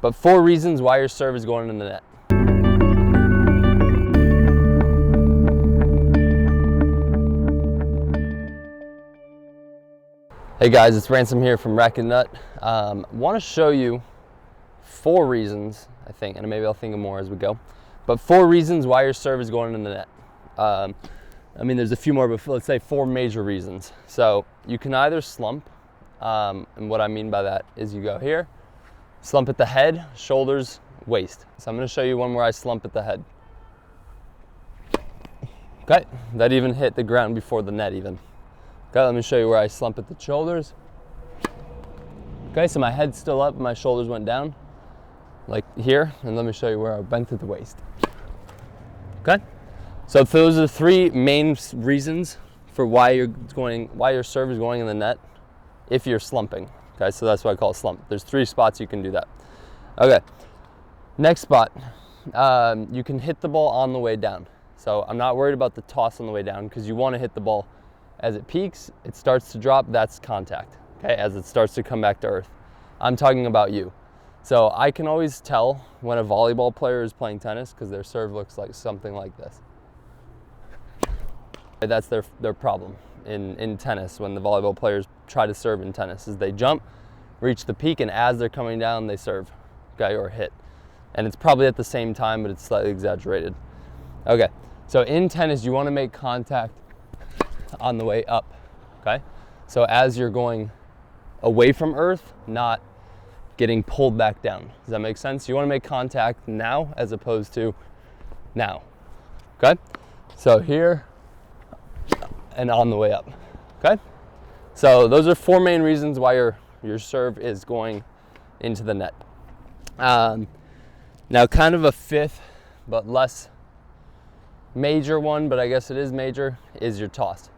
But 4 reasons why your serve is going in the net. Hey guys, it's Ransom here from Racket Nut. Want to show you 4 reasons, I think, and maybe I'll think of more as we go, but 4 reasons why your serve is going in the net. I mean, there's a few more, but let's say 4 major reasons. So you can either slump, and what I mean by that is you go here, slump at the head, shoulders, waist. So I'm going to show you one where I slump at the head. Okay, that even hit the ground before the net even. Okay, let me show you where I slump at the shoulders. Okay, so my head's still up, my shoulders went down, like here, and let me show you where I bent at the waist. Okay, so those are the 3 main reasons for why your serve is going in the net if you're slumping. Okay, so that's why I call it slump. There's 3 spots you can do that. Okay, next spot, you can hit the ball on the way down. So I'm not worried about the toss on the way down because you want to hit the ball as it peaks, it starts to drop, that's contact, okay, as it starts to come back to earth. I'm talking about you. So I can always tell when a volleyball player is playing tennis because their serve looks like something like this. That's their problem in tennis when the volleyball players try to serve in tennis, is they jump, reach the peak, and as they're coming down, they serve, okay, or hit. And it's probably at the same time, but it's slightly exaggerated. Okay, so in tennis, you want to make contact on the way up, okay? So as you're going away from earth, not getting pulled back down. Does that make sense? You want to make contact now as opposed to now, okay? So here and on the way up, okay? So those are 4 main reasons why your serve is going into the net. Now kind of a 5th, but less major one, but I guess it is major, is your toss.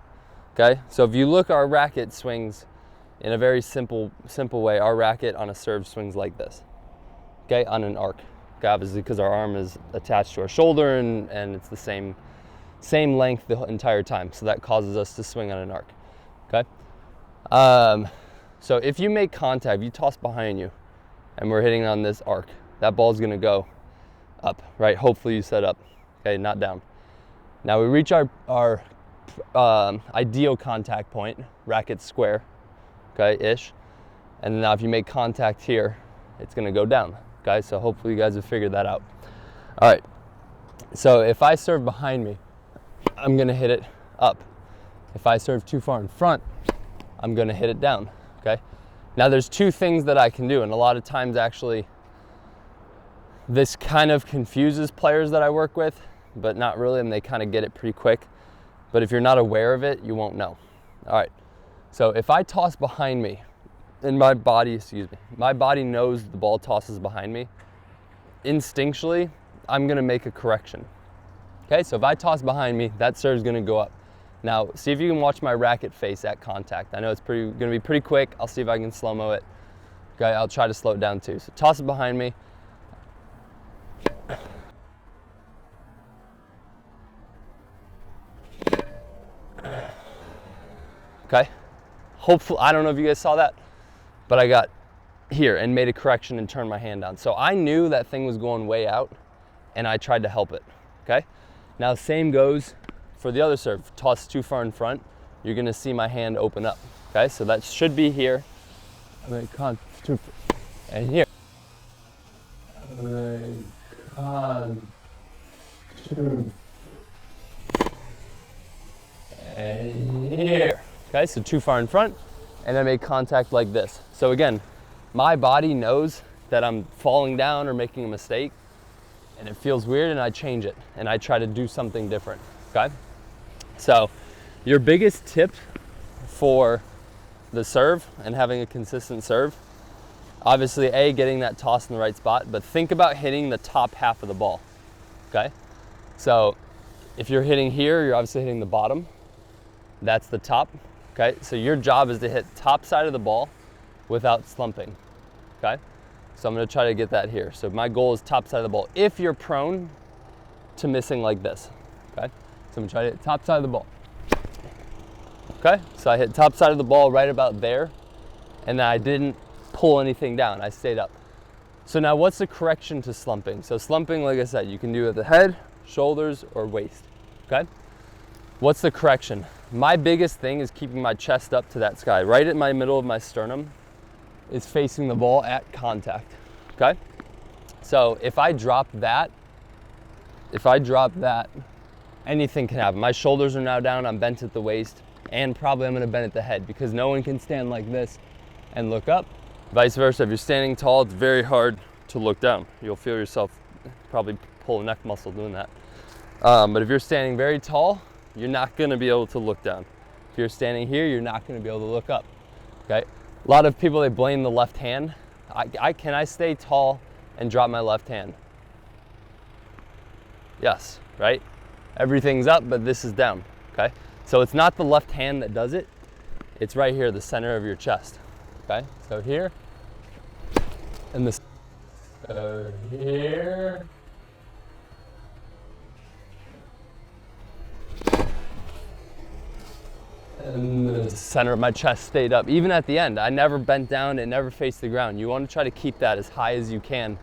Okay, so if you look, our racket swings in a very simple way. Our racket on a serve swings like this, okay, on an arc. Okay, obviously because our arm is attached to our shoulder and it's the same length the entire time, so that causes us to swing on an arc, okay? So if you make contact, you toss behind you, and we're hitting on this arc, that ball's gonna go up, right? Hopefully you set up, okay, not down. Now we reach our ideal contact point, racket square, okay, ish. And now if you make contact here, it's gonna go down, okay? So hopefully you guys have figured that out. All right, so if I serve behind me, I'm gonna hit it up. If I serve too far in front, I'm gonna hit it down, okay? Now there's 2 things that I can do, and a lot of times actually this kind of confuses players that I work with, but not really, and they kind of get it pretty quick. But if you're not aware of it, you won't know. All right, so if I toss behind me, and my body knows the ball tosses behind me, instinctually, I'm gonna make a correction. Okay, so if I toss behind me, that serve's gonna go up. Now, see if you can watch my racket face at contact. I know it's gonna be pretty quick. I'll see if I can slow-mo it. Okay, I'll try to slow it down too. So toss it behind me. Okay, hopefully, I don't know if you guys saw that, but I got here and made a correction and turned my hand down. So I knew that thing was going way out and I tried to help it, okay? Now same goes for the other serve. Toss too far in front, you're gonna see my hand open up, okay? So that should be here, and here. And here. Okay, so too far in front, and I make contact like this. So again, my body knows that I'm falling down or making a mistake, and it feels weird, and I change it, and I try to do something different, okay? So your biggest tip for the serve and having a consistent serve, obviously, getting that toss in the right spot, but think about hitting the top half of the ball, okay? So if you're hitting here, you're obviously hitting the bottom. That's the top. Okay, so your job is to hit top side of the ball without slumping, okay? So I'm gonna try to get that here. So my goal is top side of the ball. If you're prone to missing like this, okay? So I'm gonna try to hit top side of the ball. Okay, so I hit top side of the ball right about there, and then I didn't pull anything down, I stayed up. So now what's the correction to slumping? So slumping, like I said, you can do it at the head, shoulders, or waist, okay? What's the correction? My biggest thing is keeping my chest up to that sky. Right at my middle of my sternum is facing the ball at contact, okay? So if I drop that, anything can happen. My shoulders are now down, I'm bent at the waist, and probably I'm gonna bend at the head because no one can stand like this and look up. Vice versa, if you're standing tall, it's very hard to look down. You'll feel yourself probably pull a neck muscle doing that. But if you're standing very tall, you're not gonna be able to look down. If you're standing here, you're not gonna be able to look up, okay? A lot of people, they blame the left hand. Can I stay tall and drop my left hand? Yes, right? Everything's up, but this is down, okay? So it's not the left hand that does it. It's right here, the center of your chest, okay? So here, and this, here, and the center of my chest stayed up. Even at the end, I never bent down, it never faced the ground. You want to try to keep that as high as you can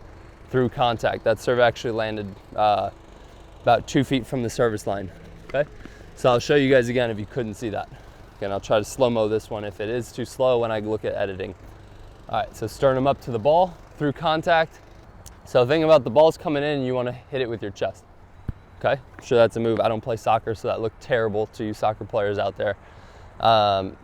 through contact. That serve actually landed about 2 feet from the service line, okay? So I'll show you guys again if you couldn't see that. Again, I'll try to slow-mo this one if it is too slow when I look at editing. All right, so sternum up to the ball through contact. So the thing about the ball's coming in, you want to hit it with your chest, okay? I'm sure that's a move. I don't play soccer, so that looked terrible to you soccer players out there.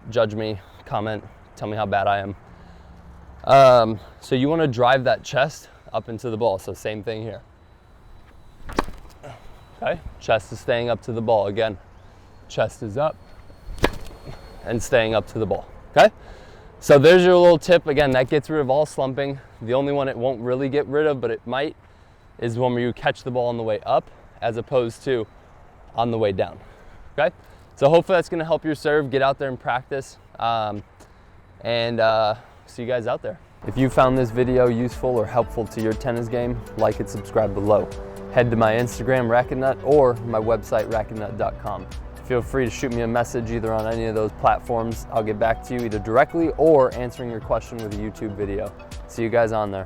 Judge me, comment, tell me how bad I am. So you want to drive that chest up into the ball. So same thing here. Okay, chest is staying up to the ball. Again, chest is up and staying up to the ball, okay? So there's your little tip. Again, that gets rid of all slumping. The only one it won't really get rid of, but it might, is when you catch the ball on the way up as opposed to on the way down, okay? So hopefully that's gonna help your serve. Get out there and practice, and see you guys out there. If you found this video useful or helpful to your tennis game, like and subscribe below. Head to my Instagram, Racket Nut, or my website, racketnut.com. Feel free to shoot me a message either on any of those platforms. I'll get back to you either directly or answering your question with a YouTube video. See you guys on there.